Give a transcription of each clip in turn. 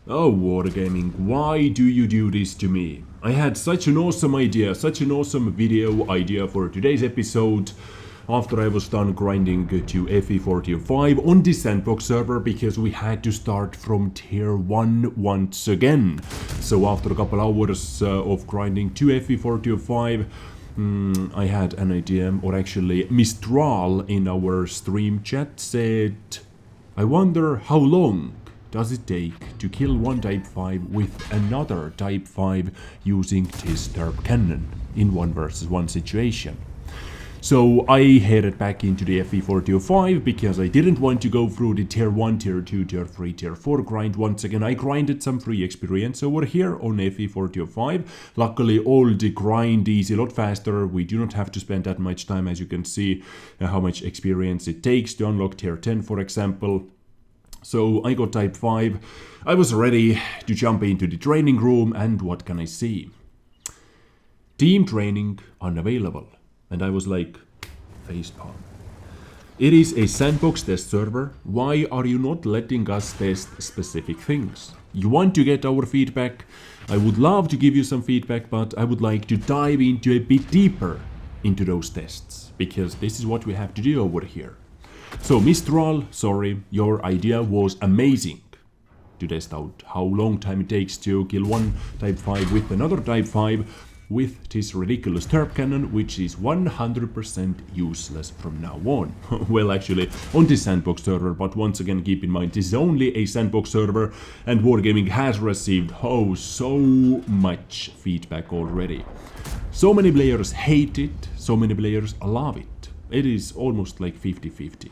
Oh, Wargaming, why do you do this to me? I had such an awesome idea, such an awesome video idea for today's episode after I was done grinding to FE45 on the Sandbox server because we had to start from tier 1 once again. So after a couple hours of grinding to FE45, I had an idea, or actually Mistral in our stream chat said, I wonder how long does it take to kill one Type 5 with another Type 5 using this Derp cannon in 1 versus 1 situation. So I headed back into the FE45 because I didn't want to go through the tier 1, tier 2, tier 3, tier 4 grind once again. I grinded some free experience over here on FE45. Luckily all the grind is a lot faster. We do not have to spend that much time, as you can see how much experience it takes to unlock tier 10, for example. So I got Type 5, I was ready to jump into the training room, and what can I see? Team training unavailable. And I was like, facepalm. It is a Sandbox test server, why are you not letting us test specific things? You want to get our feedback? I would love to give you some feedback, but I would like to dive into a bit deeper into those tests, because this is what we have to do over here. So Mistral, sorry, your idea was amazing to test out how long time it takes to kill one Type 5 with another Type 5 with this ridiculous Derp cannon, which is 100% useless from now on. Well, actually, on this Sandbox server, but once again keep in mind this is only a Sandbox server and Wargaming has received so much feedback already. So many players hate it, so many players love it. It is almost like 50-50.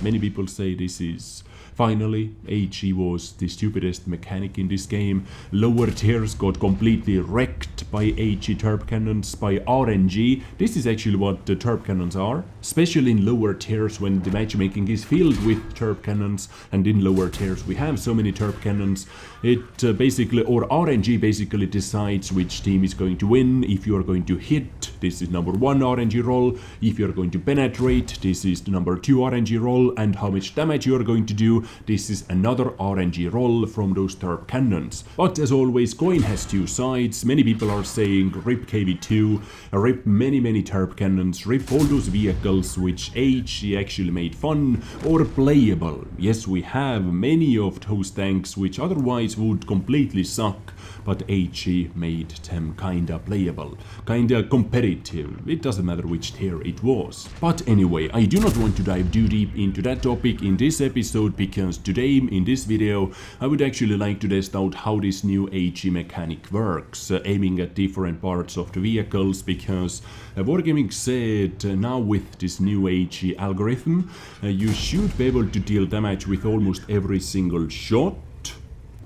Many people say this is finally, HE was the stupidest mechanic in this game. Lower tiers got completely wrecked by HE Derp cannons, by RNG. This is actually what the Derp cannons are, especially in lower tiers when the matchmaking is filled with Derp cannons, and in lower tiers we have so many Derp cannons. It basically, or RNG basically decides which team is going to win. If you are going to hit, this is number 1 RNG roll. If you are going to penetrate, this is the number 2 RNG roll, and how much damage you are going to do, this is another RNG roll from those Derp cannons. But as always, coin has 2 sides. Many people are saying rip KV2, rip many Derp cannons, rip all those vehicles which HE actually made fun or playable. Yes, we have many of those tanks which otherwise would completely suck, but HE made them kinda playable, kinda competitive. It doesn't matter which tier it was. But anyway, I do not want to dive too deep into that topic in this episode, because today in this video I would actually like to test out how this new HE mechanic works, aiming at different parts of the vehicles, because Wargaming said now with this new HE algorithm you should be able to deal damage with almost every single shot,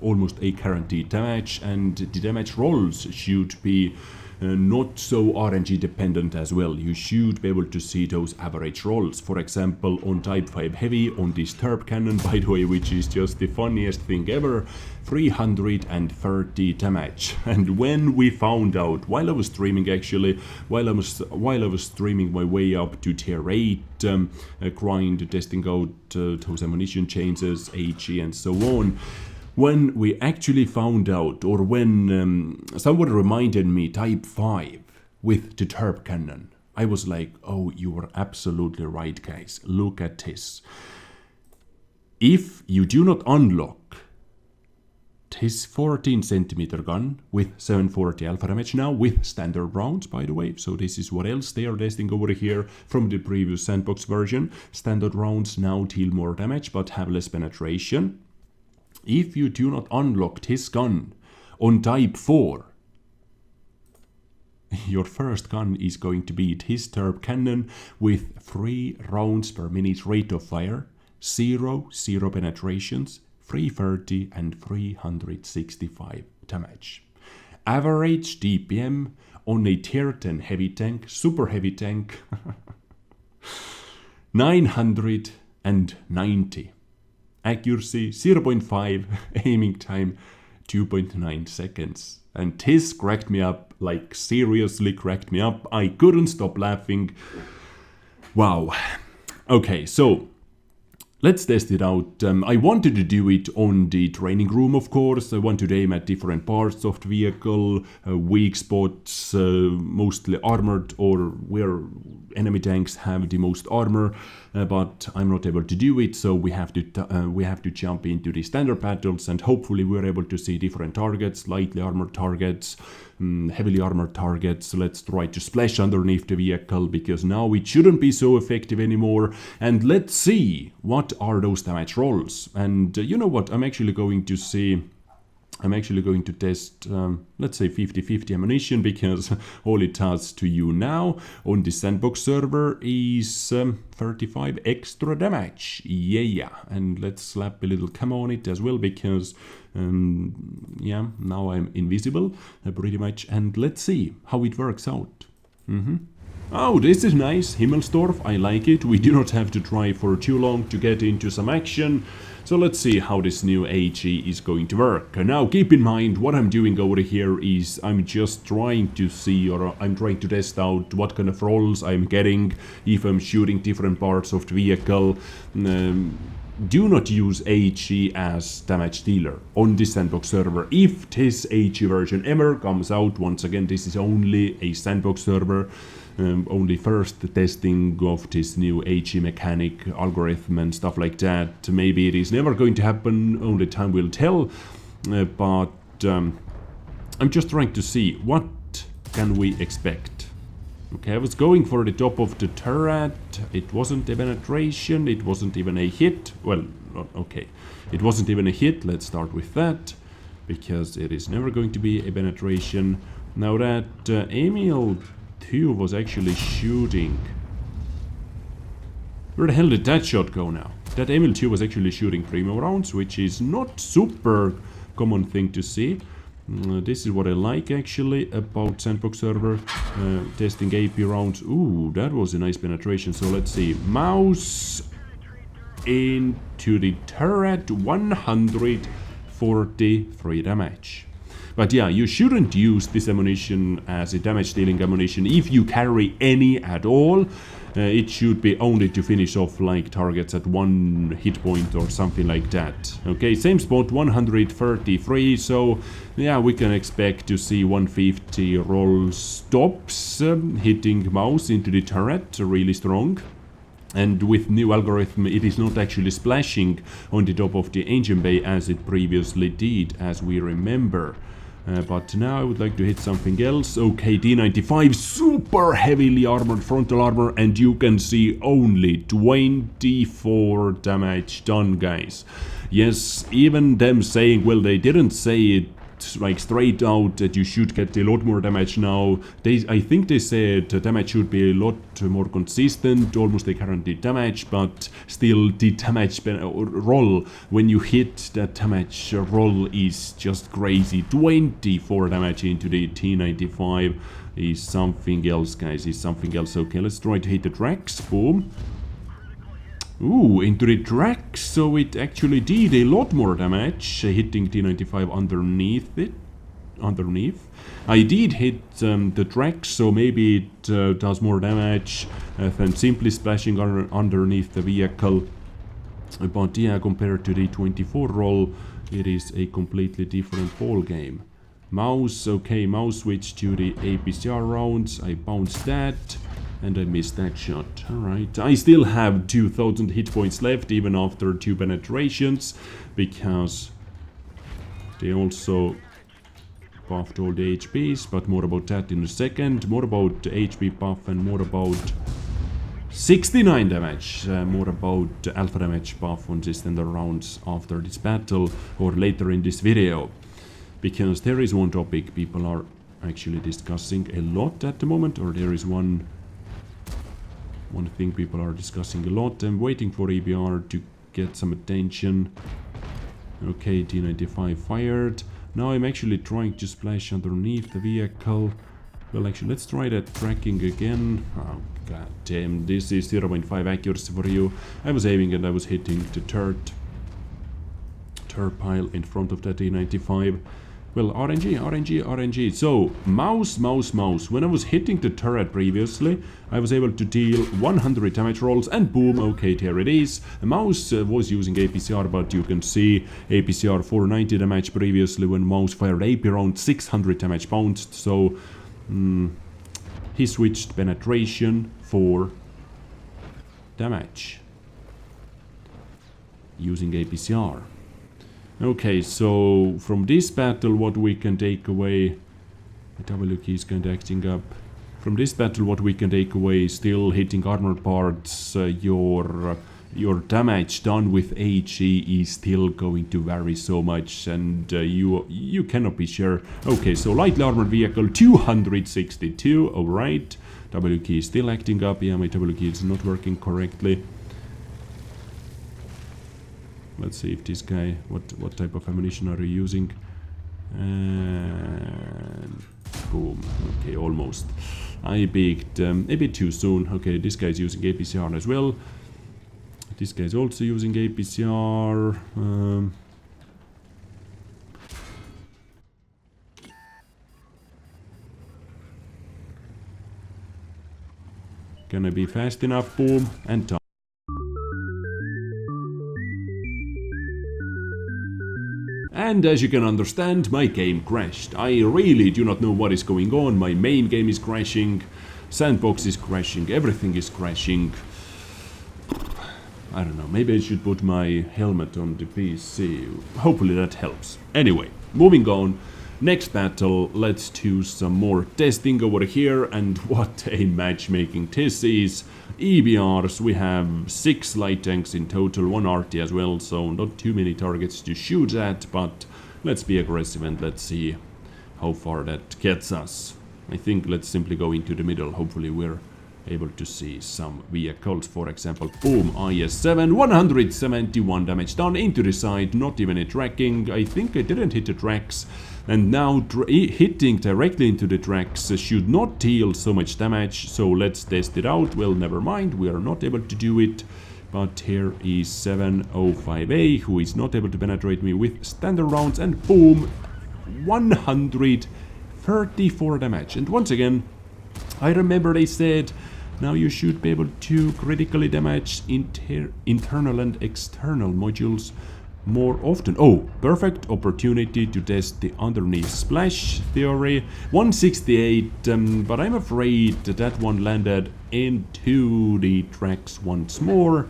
almost a guaranteed damage, and the damage rolls should be not so RNG dependent as well. You should be able to see those average rolls. For example, on Type 5 Heavy, on this Derp cannon, by the way, which is just the funniest thing ever, 330 damage. And when we found out, while I was streaming actually, while I was streaming my way up to tier 8, grind, testing out those ammunition changes, HE and so on, when we actually found out, or when someone reminded me Type 5 with the Derp cannon, I was like, oh, you were absolutely right, guys. Look at this. If you do not unlock this 14cm gun with 740 alpha damage now, with standard rounds, by the way, so this is what else they are testing over here from the previous Sandbox version. Standard rounds now deal more damage but have less penetration. If you do not unlock this gun on Type 4, your first gun is going to be this Derp cannon with 3 rounds per minute rate of fire, 0 penetrations, 330 and 365 damage. Average DPM on a tier 10 heavy tank, super heavy tank, 990. Accuracy 0.5, aiming time 2.9 seconds. And this cracked me up, like seriously cracked me up. I couldn't stop laughing. Wow. Okay, so Let's test it out. I wanted to do it on the training room, of course. I wanted to aim at different parts of the vehicle, weak spots, mostly armored, or where enemy tanks have the most armor. But I'm not able to do it, so we have to jump into the standard battles, and hopefully we're able to see different targets, lightly armored targets, heavily armored targets. Let's try to splash underneath the vehicle, because now it shouldn't be so effective anymore. And let's see what are those damage rolls. And you know what, I'm actually going to test, let's say 50-50 ammunition, because all it does to you now on the Sandbox server is 35 extra damage. Yeah, and let's slap a little camo on it as well, because yeah, now I'm invisible pretty much, and let's see how it works out. Oh, this is nice, Himmelsdorf, I like it. We do not have to try for too long to get into some action. So let's see how this new AG is going to work. Now keep in mind, what I'm doing over here is I'm just trying to see, or I'm trying to test out what kind of rolls I'm getting if I'm shooting different parts of the vehicle. Do not use AG as damage dealer on this Sandbox server. If this AG version ever comes out, once again, this is only a Sandbox server. Only first testing of this new AG mechanic, algorithm and stuff like that. Maybe it is never going to happen, only time will tell. But I'm just trying to see what can we expect. Okay, I was going for the top of the turret. It wasn't a penetration, it wasn't even a hit. Well, okay, it wasn't even a hit. Let's start with that, because it is never going to be a penetration. Now that Emil 2 was actually shooting. Where the hell did that shot go now? That Emil 2 was actually shooting primo rounds, which is not super common thing to see. This is what I like actually about Sandbox server, testing AP rounds. Ooh, that was a nice penetration. So let's see, mouse into the turret, 143 damage. But yeah, you shouldn't use this ammunition as a damage dealing ammunition if you carry any at all. It should be only to finish off like targets at 1 hit point or something like that. Okay, same spot, 133, so yeah, we can expect to see 150 roll stops hitting mouse into the turret, really strong. And with new algorithm, it is not actually splashing on the top of the engine bay as it previously did, as we remember. But now I would like to hit something else. Okay, D95, super heavily armored frontal armor, and you can see only 24 damage done, guys. Yes, even them saying, well, they didn't say it like straight out that you should get a lot more damage now. I think they said damage should be a lot more consistent, almost a guaranteed damage, but still the damage roll, when you hit that damage roll, is just crazy. 24 damage into the T95 is something else, guys, is something else. Okay, let's try to hit the tracks. Boom. Ooh, into the tracks, so it actually did a lot more damage, hitting T95 underneath it. I did hit the tracks, so maybe it does more damage than simply splashing underneath the vehicle. But yeah, compared to the 24 roll, it is a completely different ball game. Mouse, okay, mouse switch to the APCR rounds. I bounced that. And I missed that shot. Alright, I still have 2000 hit points left even after 2 penetrations, because they also buffed all the HPs, but more about that in a second. More about the HP buff and more about 69 damage, more about alpha damage buff on the standard rounds after this battle, or later in this video. Because there is one topic people are actually discussing a lot at the moment, or there is one thing people are discussing a lot. I'm waiting for EBR to get some attention. Okay, T95 fired. Now I'm actually trying to splash underneath the vehicle. Well, actually, let's try that tracking again. Oh, god damn, this is 0.5 accuracy for you. I was aiming and I was hitting the turret pile in front of that T95. Well, RNG. So, mouse. When I was hitting the turret previously, I was able to deal 100 damage rolls, and boom, okay, there it is. The mouse was using APCR, but you can see APCR 490 damage previously when mouse fired AP around 600 damage bounced. So, he switched penetration for damage using APCR. Okay, so from this battle what we can take away... The W key is kind of acting up. From this battle what we can take away, still hitting armor parts, your damage done with HE is still going to vary so much, and you cannot be sure. Okay, so lightly armored vehicle 262, alright. W key is still acting up. Yeah, my W key is not working correctly. Let's see if this guy, what type of ammunition are you using? And boom. Okay, almost. I peeked a bit too soon. Okay, this guy's using APCR as well. This guy's also using APCR. Can I be fast enough? Boom, and done. And as you can understand, my game crashed. I really do not know what is going on. My main game is crashing, Sandbox is crashing, everything is crashing. I don't know, maybe I should put my helmet on the PC. Hopefully that helps. Anyway, moving on. Next battle, let's do some more testing over here, and what a matchmaking this is. EBRs, we have 6 light tanks in total, 1 RT as well, so not too many targets to shoot at, but let's be aggressive and let's see how far that gets us. I think let's simply go into the middle, hopefully we're able to see some vehicles. For example, boom, IS-7, 171 damage done into the side, not even a tracking. I think I didn't hit the tracks. And now hitting directly into the tracks should not deal so much damage, so let's test it out. Well, never mind, we are not able to do it. But here is 705A, who is not able to penetrate me with standard rounds, and boom, 134 damage. And once again, I remember they said, now you should be able to critically damage internal and external modules more often. Oh, perfect opportunity to test the underneath splash theory. 168, but I'm afraid that one landed into the tracks once more.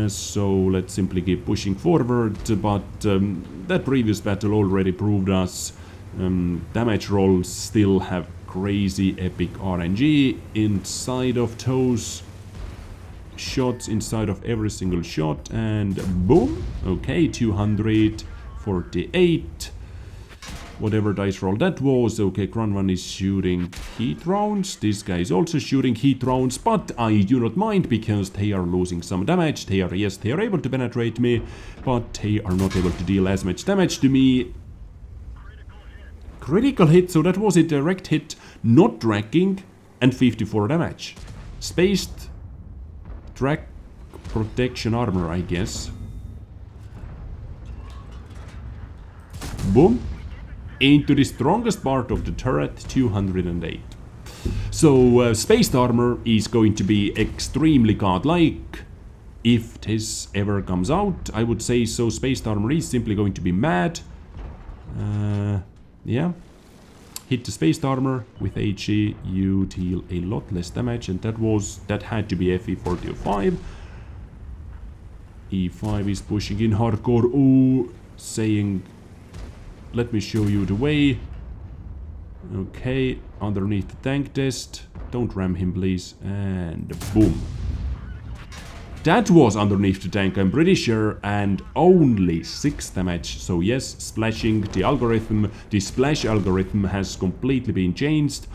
So let's simply keep pushing forward, but that previous battle already proved us damage rolls still have crazy epic RNG inside of those shots, inside of every single shot, and boom, okay, 248, whatever dice roll that was. Okay, Cronvan is shooting heat rounds, this guy is also shooting heat rounds, but I do not mind because they are losing some damage. They are, yes, they are able to penetrate me, but they are not able to deal as much damage to me. Critical hit, so that was a direct hit, not tracking, and 54 damage. Spaced track protection armor, I guess. Boom. Into the strongest part of the turret, 208. So, spaced armor is going to be extremely godlike. If this ever comes out, I would say so. Spaced armor is simply going to be mad. Yeah. Hit the spaced armor with HE, you deal a lot less damage, and that had to be FE45. E5 is pushing in hardcore. Ooh, saying, let me show you the way. Okay, underneath the tank test. Don't ram him, please. And boom. That was underneath the tank, I'm pretty sure, and only 6 damage. So yes, splashing the algorithm, the splash algorithm has completely been changed.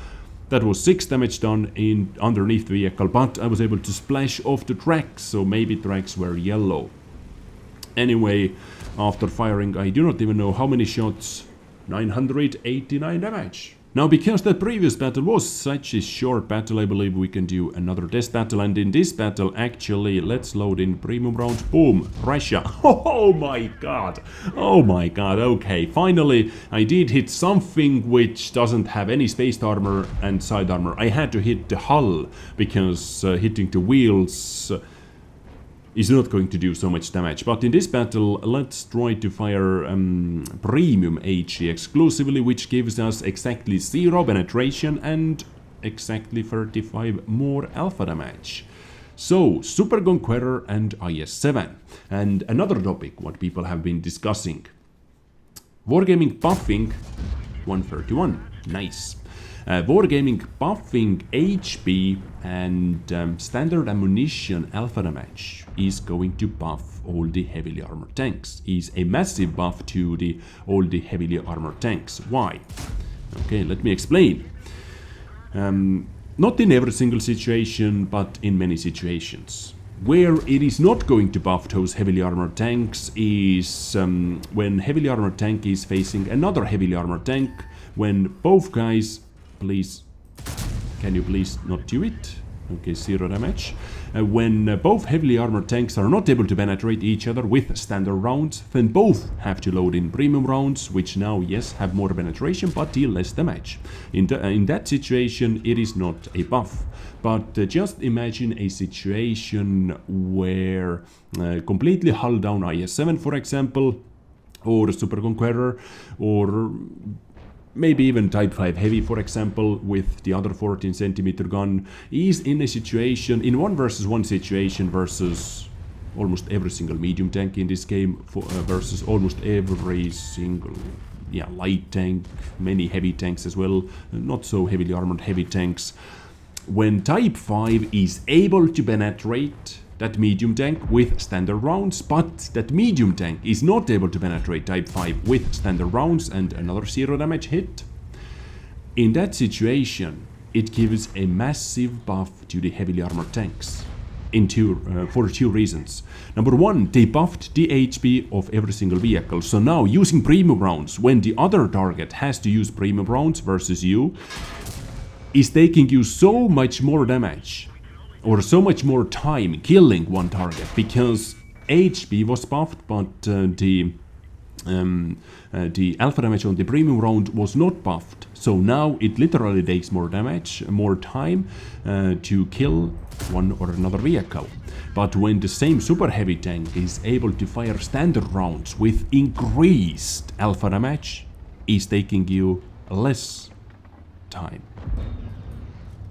That was 6 damage done in underneath the vehicle, but I was able to splash off the tracks, so maybe tracks were yellow. Anyway, after firing, I do not even know how many shots, 989 damage. Now, because the previous battle was such a short battle, I believe we can do another test battle. And in this battle, actually, let's load in premium rounds. Boom, Russia. Oh my god. Oh my god. Okay, finally, I did hit something which doesn't have any space armor and side armor. I had to hit the hull because hitting the wheels is not going to do so much damage. But in this battle, let's try to fire premium HE exclusively, which gives us exactly 0 penetration and exactly 35 more alpha damage. So, Super Conqueror and IS-7. And another topic, what people have been discussing. Wargaming buffing 131. Nice. Wargaming buffing HP and standard ammunition alpha damage is going to buff all the heavily armored tanks. Is a massive buff to all the heavily armored tanks. Why? Okay, let me explain. Not in every single situation, but in many situations. Where it is not going to buff those heavily armored tanks is when heavily armored tank is facing another heavily armored tank, when both guys... Please, can you please not do it? Okay, 0 damage. When both heavily armored tanks are not able to penetrate each other with standard rounds, then both have to load in premium rounds, which now, yes, have more penetration, but deal less damage. In that situation, it is not a buff. But just imagine a situation where completely hull down IS-7, for example, or Super Conqueror, or... maybe even Type 5 Heavy, for example, with the other 14cm gun, is in a situation, in 1 versus 1 situation versus almost every single medium tank in this game, versus almost every single light tank, many heavy tanks as well, not so heavily armored heavy tanks. When Type 5 is able to penetrate that medium tank with standard rounds, but that medium tank is not able to penetrate Type 5 with standard rounds and another 0 damage hit. In that situation, it gives a massive buff to the heavily armored tanks for 2 reasons. Number 1, they buffed the HP of every single vehicle. So now, using premium rounds, when the other target has to use premium rounds versus you, is taking you so much more damage or so much more time killing one target, because HP was buffed, but the alpha damage on the premium round was not buffed. So now it literally takes more damage, more time to kill one or another vehicle. But when the same super heavy tank is able to fire standard rounds with increased alpha damage, is taking you less time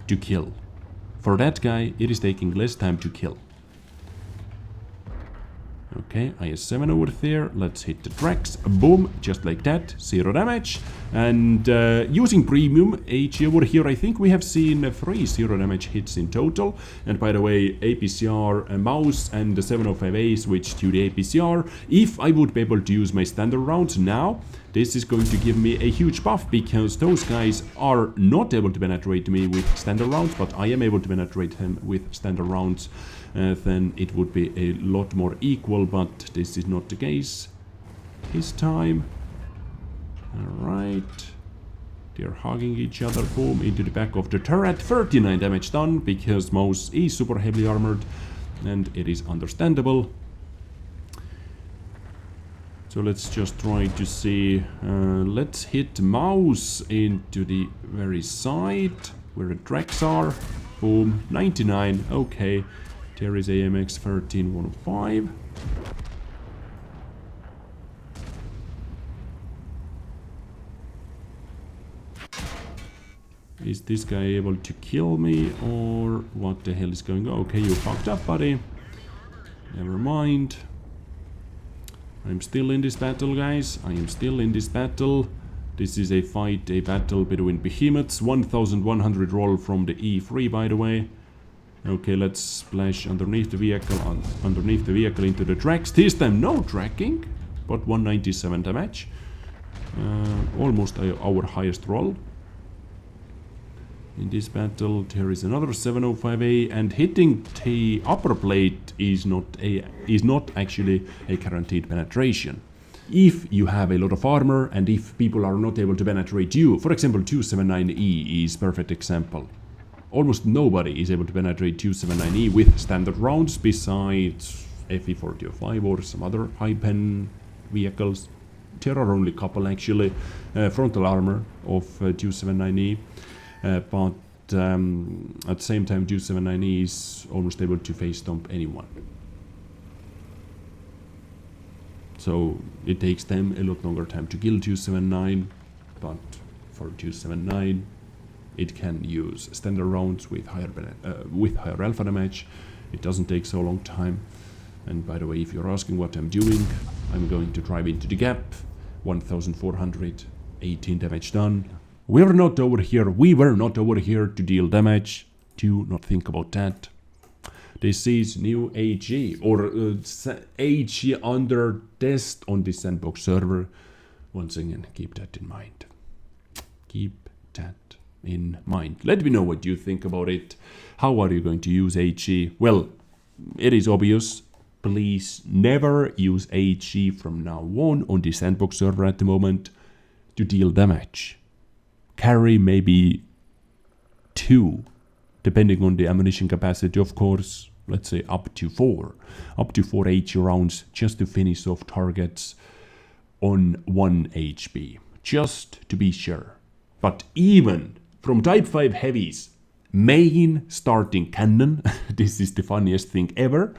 to kill. For that guy, it is taking less time to kill. Okay, IS-7 over there. Let's hit the tracks. Boom, just like that. 0 damage. And using premium HE over here, I think we have seen 3 0 damage hits in total. And by the way, APCR mouse and the 705A switch to the APCR. If I would be able to use my standard rounds now, this is going to give me a huge buff, because those guys are not able to penetrate me with standard rounds, but I am able to penetrate him with standard rounds. Then it would be a lot more equal, but this is not the case this time. Alright. They're hugging each other. Boom, into the back of the turret. 39 damage done, because Mouse is super heavily armored, and it is understandable. So let's just try to see. Let's hit Mouse into the very side where the tracks are. Boom, 99. Okay, there is AMX 13-105. Is this guy able to kill me, or what the hell is going on? Okay, you fucked up, buddy. Never mind. I'm still in this battle, guys. I am still in this battle. This is a battle between behemoths. 1100 roll from the E3, by the way. Okay, let's splash underneath the vehicle into the tracks. This time no tracking, but 197 damage. Almost our highest roll. In this battle, there is another 705A, and hitting the upper plate is not actually a guaranteed penetration. if you have a lot of armor and if people are not able to penetrate you, for example 279E is perfect example. Almost nobody is able to penetrate 279E with standard rounds besides FE4005 or some other high-pen vehicles. There are only a couple actually, frontal armor of 279E, but at the same time 279E is almost able to face stomp anyone. So it takes them a lot longer time to kill 279, but for 279 it can use standard rounds with higher alpha damage. It doesn't take so long time. And by the way, if you're asking what I'm doing, I'm going to drive into the gap. 1418 damage done. We were not over here to deal damage. Do not think about that. This is new AG, or AG under test on the Sandbox server. Once again, keep that in mind. Keep that in mind. Let me know what you think about it. How are you going to use AG? Well, it is obvious. Please never use AG from now on the Sandbox server at the moment to deal damage. Carry maybe 2, depending on the ammunition capacity, of course. Let's say up to 4 AG rounds just to finish off targets on 1 HP, just to be sure. But even from Type 5 heavies, main starting cannon, this is the funniest thing ever,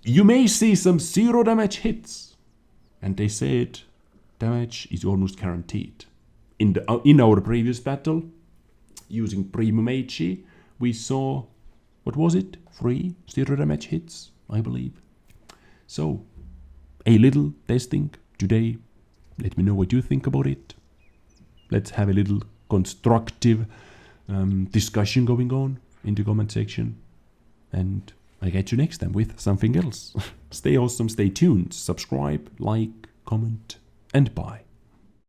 you may see some 0 damage hits. And they said damage is almost guaranteed. In our previous battle, using Premium HE, we saw, what was it? 3 0 damage hits, I believe. So, a little testing today. Let me know what you think about it. Let's have a little constructive discussion going on in the comment section. And I catch you next time with something else. Stay awesome, stay tuned, subscribe, like, comment, and bye.